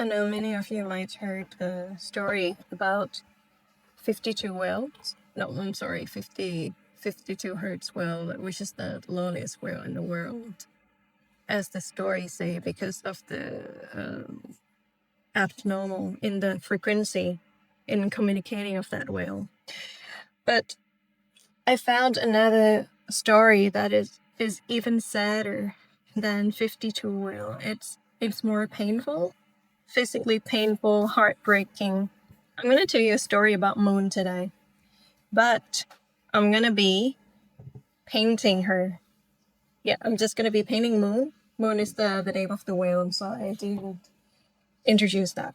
I know many of you might heard a story about 52 whales. No, I'm sorry, 52 hertz whale, which is the lowest whale in the world, as the story say, because of the abnormal in the frequency in communicating of that whale. But I found another story that is even sadder than 52 whale. It's more painful, physically painful, heartbreaking. I'm going to tell you a story about Moon today, but I'm going to be painting her. Yeah, I'm just going to be painting Moon. Moon is the name of the whale, so I didn't introduce that.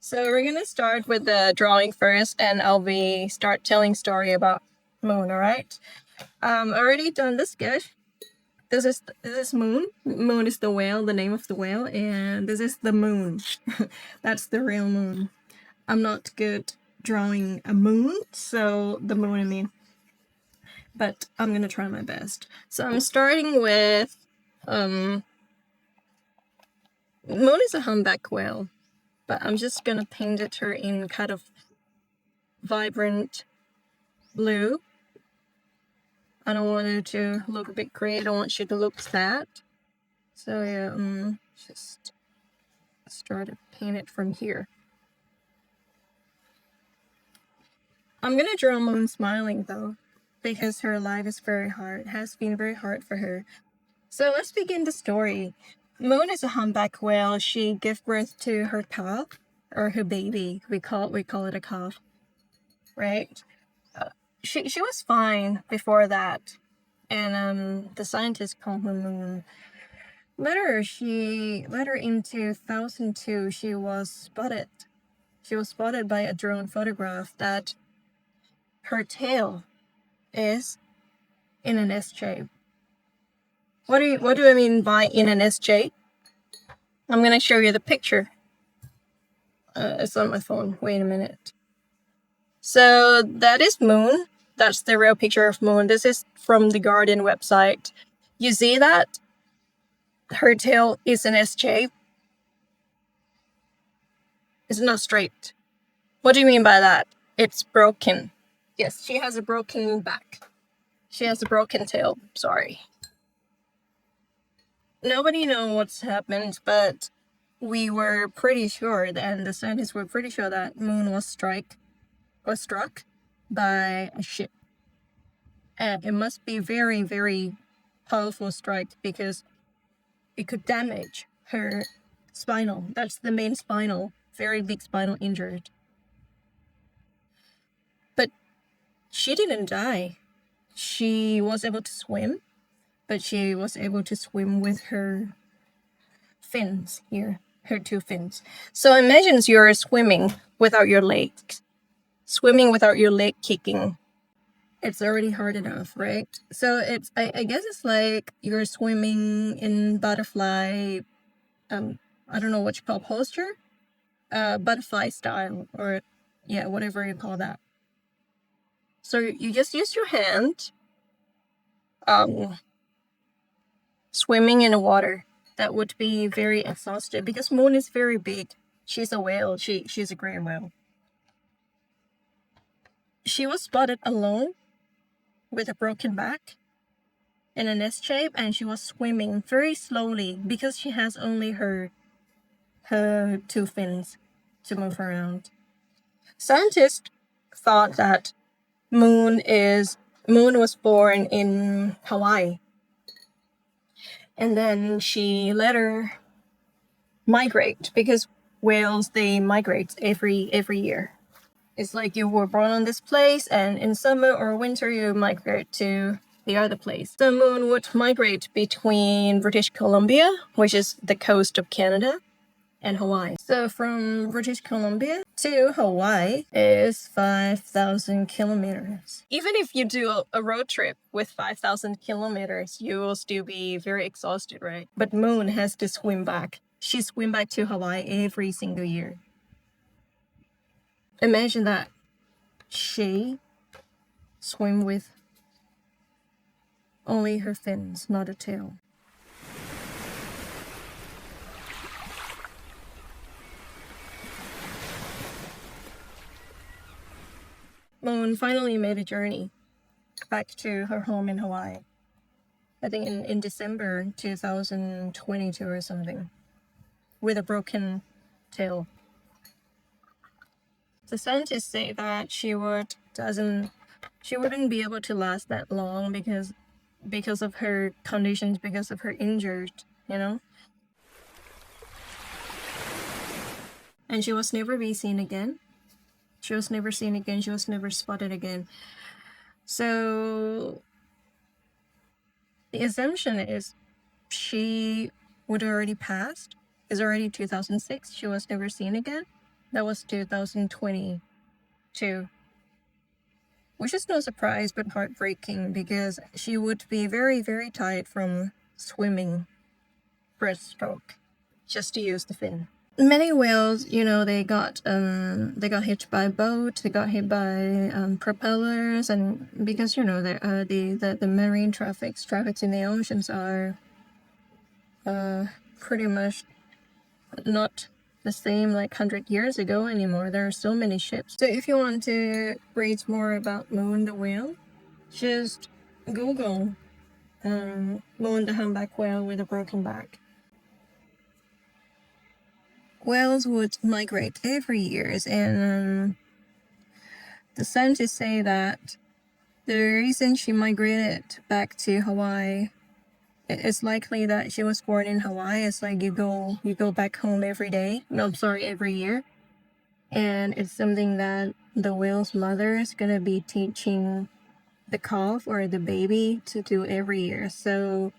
So we're going to start with the drawing first, and I'll start telling story about Moon, all right? Already done the sketch. This is Moon. Moon is the whale, the name of the whale, and this is the moon. That's the real moon. I'm not good drawing a moon, so the moon I mean. But I'm gonna try my best. So I'm starting with Moon is a humpback whale, but I'm just gonna paint her in kind of vibrant blue. I don't want it to look a bit gray. I don't want you to look sad. So yeah, just start to paint it from here. I'm gonna draw Moon smiling though, because her life is very hard. Has been very hard for her. So let's begin the story. Moon is a humpback whale. She gave birth to her calf, or her baby. We call it a calf, right? She was fine before that, and the scientists called her Moon. Later in 2002, she was spotted. She was spotted by a drone photograph that her tail is in an S shape. What do I mean by in an S shape? I'm gonna show you the picture. It's on my phone. Wait a minute. So that is Moon. That's the real picture of Moon. This is from the Guardian website. You see that? Her tail is an S shape. It's not straight. What do you mean by that? It's broken. Yes, she has a broken back. She has a broken tail. Sorry. Nobody knows what's happened, but we were pretty sure, and the scientists were pretty sure that Moon was struck by a ship. And it must be very, very powerful strike, because it could damage her spinal. That's the main spinal, very big spinal injured. But she didn't die. She was able to swim, but she was able to swim with her fins here, her two fins. So imagine you're swimming without your legs, swimming without your leg kicking. It's already hard enough, right? So I guess it's like you're swimming in butterfly, I don't know what you call posture, butterfly style, or yeah, whatever you call that. So you just use your hand, swimming in the water. That would be very exhausted, because Moon is very big. She's a whale. She's a gray whale. She was spotted alone with a broken back in an S shape, and she was swimming very slowly because she has only her two fins to move around. Scientists thought that Moon was born in Hawaii, and then she later migrate, because whales, they migrate every year. It's like you were born on this place, and in summer or winter you migrate to the other place. The Moon would migrate between British Columbia, which is the coast of Canada, and Hawaii. So from British Columbia to Hawaii is 5,000 kilometers. Even if you do a road trip with 5,000 kilometers, you will still be very exhausted, right? But Moon has to swim back. She swims back to Hawaii every single year. Imagine that she swim with only her fins, not a tail. Moon finally made a journey back to her home in Hawaii. I think in December 2022 or something, with a broken tail. The scientists say that she wouldn't be able to last that long because of her conditions, because of her injured, And she was never seen again. She was never seen again. She was never spotted again. So the assumption is she would already passed. It's already 2006. She was never seen again. That was 2022. Which is no surprise, but heartbreaking because she would be very, very tired from swimming breaststroke just to use the fin. Many whales, they got hit by a boat, they got hit by propellers, and because the marine traffics in the oceans are pretty much not the same like 100 years ago anymore. There are so many ships. So if you want to read more about Moon the whale, just Google Moon the humpback whale with a broken back. Whales would migrate every year, and the scientists say that the reason she migrated back to Hawaii, it's likely that she was born in Hawaii. It's like you go back home every year, and it's something that the whale's mother is gonna be teaching the calf or the baby to do every year. So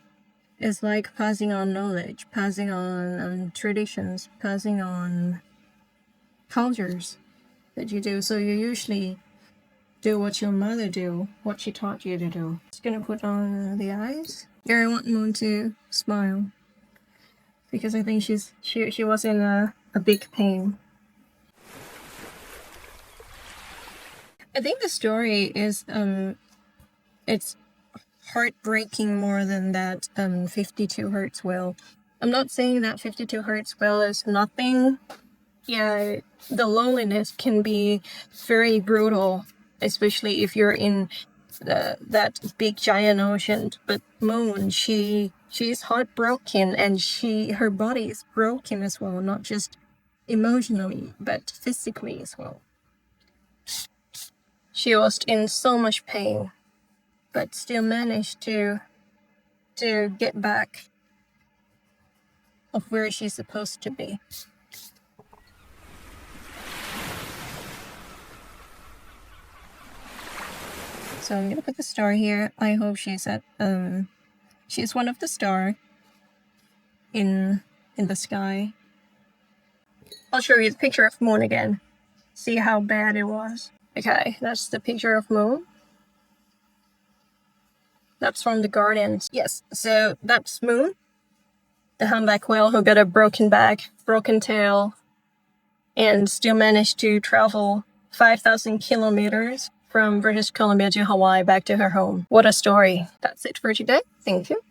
it's like passing on knowledge, passing on traditions, passing on cultures that you do. So you usually do what your mother do, what she taught you to do. Just gonna put on the eyes. Here I want Moon to smile because I think she was in a big pain. I think the story is it's heartbreaking more than that 52 hertz whale. I'm not saying that 52 hertz whale is nothing. Yeah, the loneliness can be very brutal, especially if you're in that big giant ocean. But Moon, she's heartbroken, and her body is broken as well, not just emotionally but physically as well. She was in so much pain, but still managed to get back of where she's supposed to be. So I'm gonna put the star here. I hope she's one of the star in the sky. I'll show you the picture of Moon again. See how bad it was. Okay, that's the picture of Moon. That's from the Guardians. Yes, so that's Moon, the humpback whale who got a broken back, broken tail, and still managed to travel 5,000 kilometers from British Columbia to Hawaii back to her home. What a story. That's it for today. Thank you.